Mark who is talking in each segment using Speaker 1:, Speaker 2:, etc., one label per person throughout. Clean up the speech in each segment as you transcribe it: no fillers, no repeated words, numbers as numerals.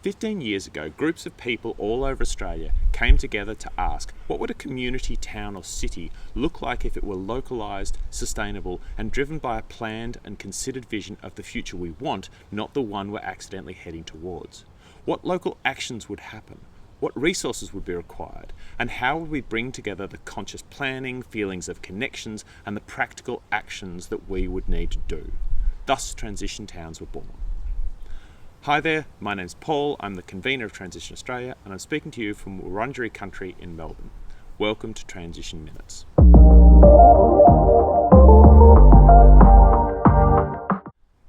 Speaker 1: 15 years ago, groups of people all over Australia came together to ask, what would a community, town or city look like if it were localised, sustainable and driven by a planned and considered vision of the future we want, not the one we're accidentally heading towards? What local actions would happen? What resources would be required? And how would we bring together the conscious planning, feelings of connections and the practical actions that we would need to do? Thus, Transition Towns were born. Hi there, my name's Paul, I'm the convener of Transition Australia and I'm speaking to you from Wurundjeri country in Melbourne. Welcome to Transition Minutes.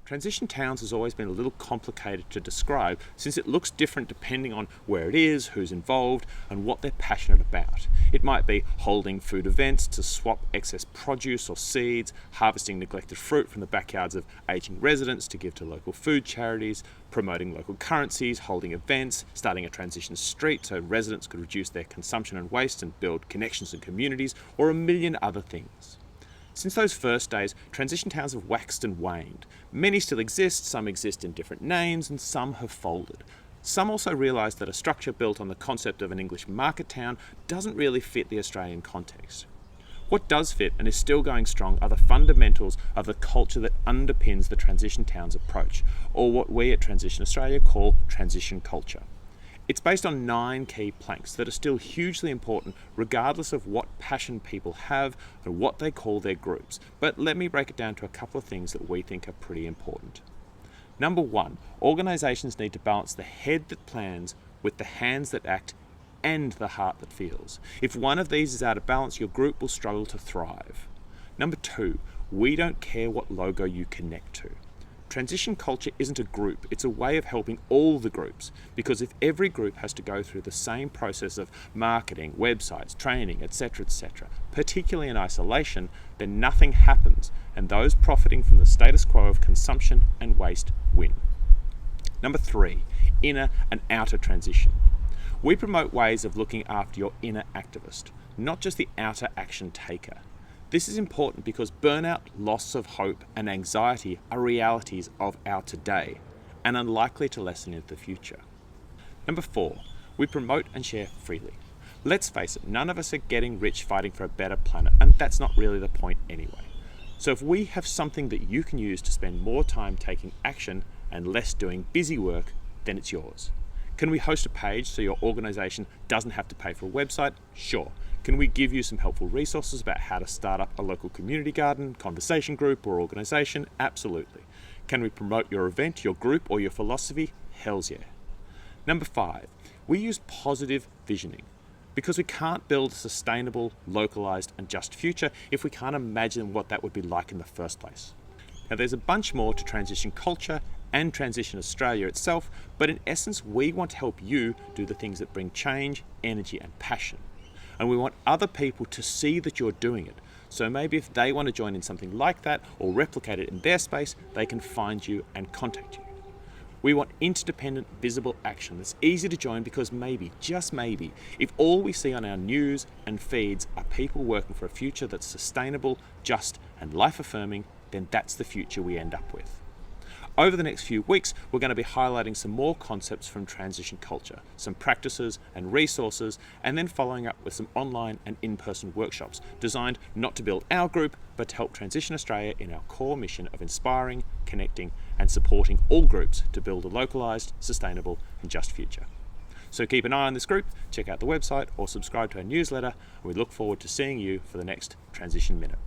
Speaker 1: Transition Towns has always been a little complicated to describe since it looks different depending on where it is, who's involved and what they're passionate about. It might be holding food events to swap excess produce or seeds, harvesting neglected fruit from the backyards of ageing residents to give to local food charities, promoting local currencies, holding events, starting a transition street so residents could reduce their consumption and waste and build connections and communities, or a million other things. Since those first days, transition towns have waxed and waned. Many still exist, some exist in different names, and some have folded. Some also realised that a structure built on the concept of an English market town doesn't really fit the Australian context. What does fit and is still going strong are the fundamentals of the culture that underpins the transition towns approach, or what we at Transition Australia call transition culture. It's based on 9 key planks that are still hugely important regardless of what passion people have and what they call their groups. But let me break it down to a couple of things that we think are pretty important. Number 1, organisations need to balance the head that plans with the hands that act and the heart that feels. If one of these is out of balance, your group will struggle to thrive. Number 2, we don't care what logo you connect to. Transition culture isn't a group, it's a way of helping all the groups, because if every group has to go through the same process of marketing, websites, training, etc., particularly in isolation, then nothing happens, and those profiting from the status quo of consumption and waste win. Number 3, inner and outer transition. We promote ways of looking after your inner activist, not just the outer action taker. This is important because burnout, loss of hope and anxiety are realities of our today and unlikely to lessen into the future. Number 4, we promote and share freely. Let's face it, none of us are getting rich fighting for a better planet, and that's not really the point anyway. So if we have something that you can use to spend more time taking action and less doing busy work, then it's yours. Can we host a page so your organisation doesn't have to pay for a website? Sure. Can we give you some helpful resources about how to start up a local community garden, conversation group or organisation? Absolutely. Can we promote your event, your group or your philosophy? Hells yeah. Number 5, we use positive visioning because we can't build a sustainable, localised and just future if we can't imagine what that would be like in the first place. Now there's a bunch more to transition culture and Transition Australia itself, but in essence we want to help you do the things that bring change, energy and passion. And we want other people to see that you're doing it. So maybe if they want to join in something like that or replicate it in their space, they can find you and contact you. We want interdependent, visible action that's easy to join because maybe, just maybe, if all we see on our news and feeds are people working for a future that's sustainable, just and life-affirming, then that's the future we end up with. Over the next few weeks, we're going to be highlighting some more concepts from transition culture, some practices and resources, and then following up with some online and in-person workshops designed not to build our group, but to help Transition Australia in our core mission of inspiring, connecting, and supporting all groups to build a localised, sustainable, and just future. So keep an eye on this group, check out the website, or subscribe to our newsletter, and we look forward to seeing you for the next Transition Minute.